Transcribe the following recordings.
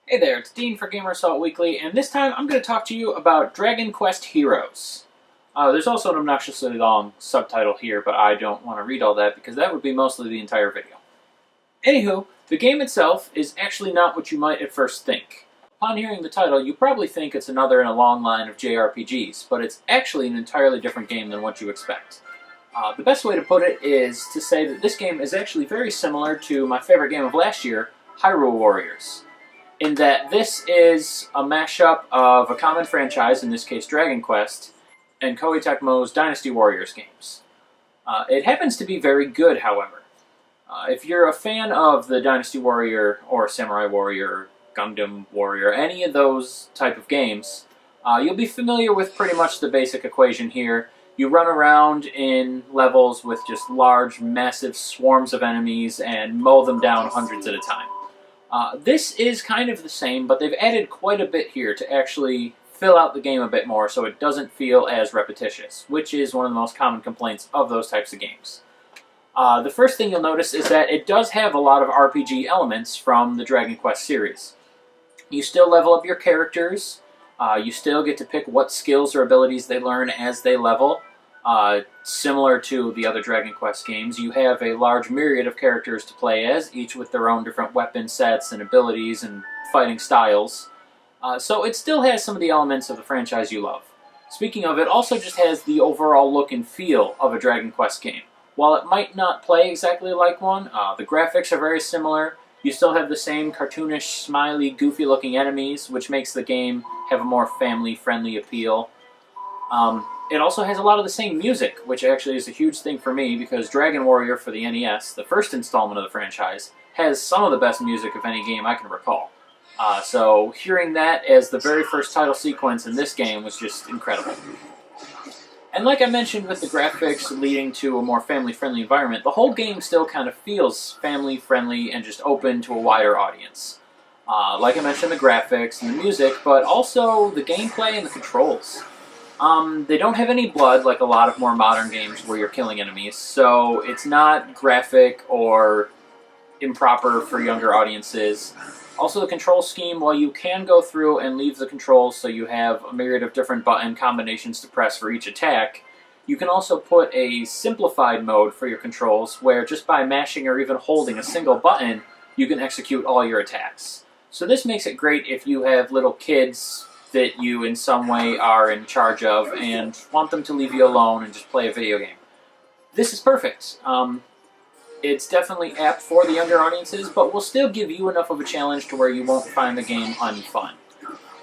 Hey there, it's Dean for Gamer Assault Weekly, and this time I'm going to talk to you about Dragon Quest Heroes. There's also an obnoxiously long subtitle here, but I don't want to read all that because that would be mostly the entire video. Anywho, the game itself is actually not what you might at first think. Upon hearing the title, you probably think it's another in a long line of JRPGs, but it's actually an entirely different game than what you expect. The best way to put it is to say that this game is actually very similar to my favorite game of last year, Hyrule Warriors, in that this is a mashup of a common franchise, in this case Dragon Quest, and Koei Tecmo's Dynasty Warriors games. It happens to be very good, however. If you're a fan of the Dynasty Warrior, or Samurai Warrior, Gundam Warrior, any of those type of games, you'll be familiar with pretty much the basic equation here. You run around in levels with just large, massive swarms of enemies and mow them down hundreds at a time. This is kind of the same, but they've added quite a bit here to actually fill out the game a bit more so it doesn't feel as repetitious, which is one of the most common complaints of those types of games. The first thing you'll notice is that it does have a lot of RPG elements from the Dragon Quest series. You still level up your characters, you still get to pick what skills or abilities they learn as they level. Similar to the other Dragon Quest games, you have a large myriad of characters to play as, each with their own different weapon sets and abilities and fighting styles. So it still has some of the elements of the franchise you love. Speaking of, it also just has the overall look and feel of a Dragon Quest game. While it might not play exactly like one, the graphics are very similar. You still have the same cartoonish, smiley, goofy-looking enemies, which makes the game have a more family-friendly appeal. It also has a lot of the same music, which actually is a huge thing for me because Dragon Warrior for the NES, the first installment of the franchise, has some of the best music of any game I can recall. So hearing that as the very first title sequence in this game was just incredible. And like I mentioned with the graphics leading to a more family-friendly environment, the whole game still kind of feels family-friendly and just open to a wider audience. Like I mentioned, the graphics and the music, but also the gameplay and the controls. They don't have any blood like a lot of more modern games where you're killing enemies, so it's not graphic or improper for younger audiences. Also, the control scheme, while you can go through and leave the controls so you have a myriad of different button combinations to press for each attack, you can also put a simplified mode for your controls where just by mashing or even holding a single button, you can execute all your attacks. So this makes it great if you have little kids that you in some way are in charge of and want them to leave you alone and just play a video game. This is perfect. It's definitely apt for the younger audiences, but will still give you enough of a challenge to where you won't find the game unfun.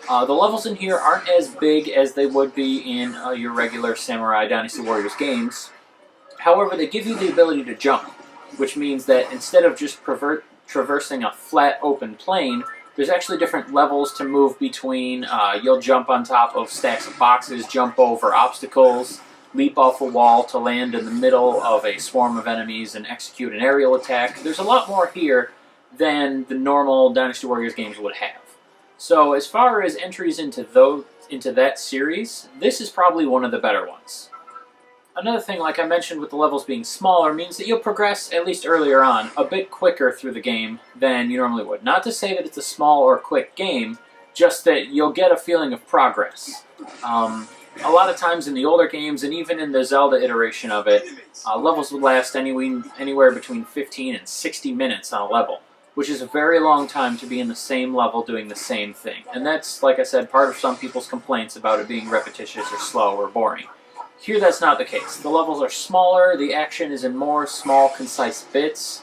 The levels in here aren't as big as they would be in your regular Samurai Dynasty Warriors games. However, they give you the ability to jump, which means that instead of just traversing a flat open plane, there's actually different levels to move between. You'll jump on top of stacks of boxes, jump over obstacles, leap off a wall to land in the middle of a swarm of enemies and execute an aerial attack. There's a lot more here than the normal Dynasty Warriors games would have. So as far as entries into that series, this is probably one of the better ones. Another thing, like I mentioned with the levels being smaller, means that you'll progress, at least earlier on, a bit quicker through the game than you normally would. Not to say that it's a small or quick game, just that you'll get a feeling of progress. A lot of times in the older games, and even in the Zelda iteration of it, levels would last anywhere between 15 and 60 minutes on a level, which is a very long time to be in the same level doing the same thing. And that's, like I said, part of some people's complaints about it being repetitious or slow or boring. Here that's not the case. The levels are smaller, the action is in more small, concise bits,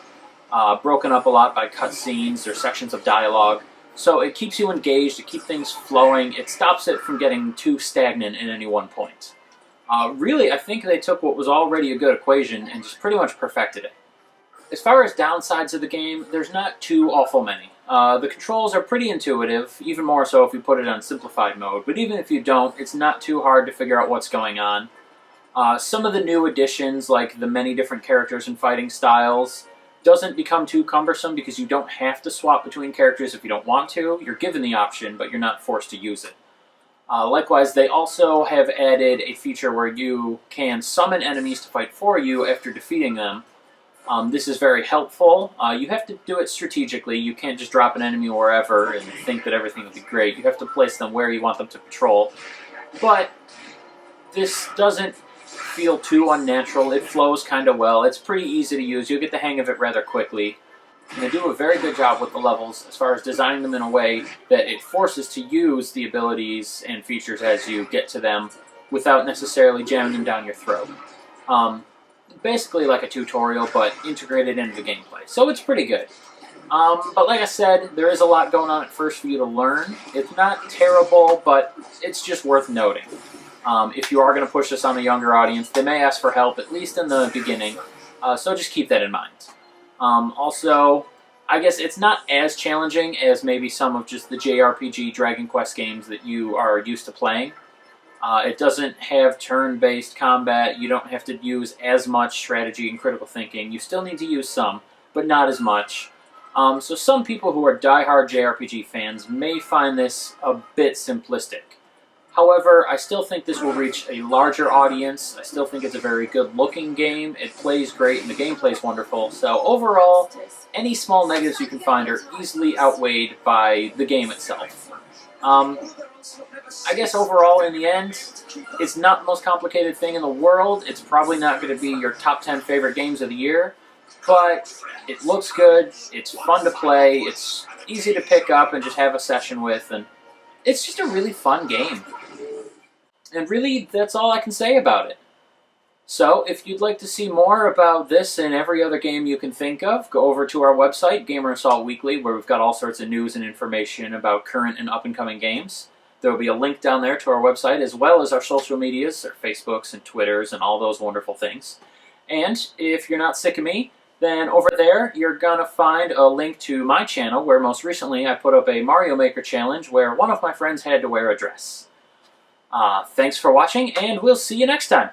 broken up a lot by cutscenes or sections of dialogue. So it keeps you engaged, it keeps things flowing, it stops it from getting too stagnant at any one point. Really, I think they took what was already a good equation and just pretty much perfected it. As far as downsides of the game, there's not too awful many. The controls are pretty intuitive, even more so if you put it on simplified mode, but even if you don't, it's not too hard to figure out what's going on. Some of the new additions, like the many different characters and fighting styles, doesn't become too cumbersome because you don't have to swap between characters if you don't want to. You're given the option, but you're not forced to use it. Likewise, they also have added a feature where you can summon enemies to fight for you after defeating them, This is very helpful. You have to do it strategically. You can't just drop an enemy wherever and think that everything will be great. You have to place them where you want them to patrol. But this doesn't feel too unnatural. It flows kind of well. It's pretty easy to use. You'll get the hang of it rather quickly. And they do a very good job with the levels as far as designing them in a way that it forces to use the abilities and features as you get to them without necessarily jamming them down your throat. Basically like a tutorial, but integrated into the gameplay. So it's pretty good. But like I said, there is a lot going on at first for you to learn. It's not terrible, but it's just worth noting. If you are going to push this on a younger audience, they may ask for help, at least in the beginning. So just keep that in mind. Also, I guess it's not as challenging as maybe some of just the JRPG Dragon Quest games that you are used to playing. It doesn't have turn-based combat. You don't have to use as much strategy and critical thinking. You still need to use some, but not as much. So some people who are die-hard JRPG fans may find this a bit simplistic. However, I still think this will reach a larger audience. I still think it's a very good-looking game. It plays great, and the gameplay is wonderful. So overall, any small negatives you can find are easily outweighed by the game itself. I guess overall, in the end, it's not the most complicated thing in the world. It's probably not going to be your top 10 favorite games of the year, but it looks good, it's fun to play, it's easy to pick up and just have a session with, and it's just a really fun game. And really, that's all I can say about it. So, if you'd like to see more about this and every other game you can think of, go over to our website, Gamer Assault Weekly, where we've got all sorts of news and information about current and up-and-coming games. There will be a link down there to our website, as well as our social medias, our Facebooks and Twitters and all those wonderful things. And if you're not sick of me, then over there you're going to find a link to my channel, where most recently I put up a Mario Maker challenge where one of my friends had to wear a dress. Thanks for watching, and we'll see you next time.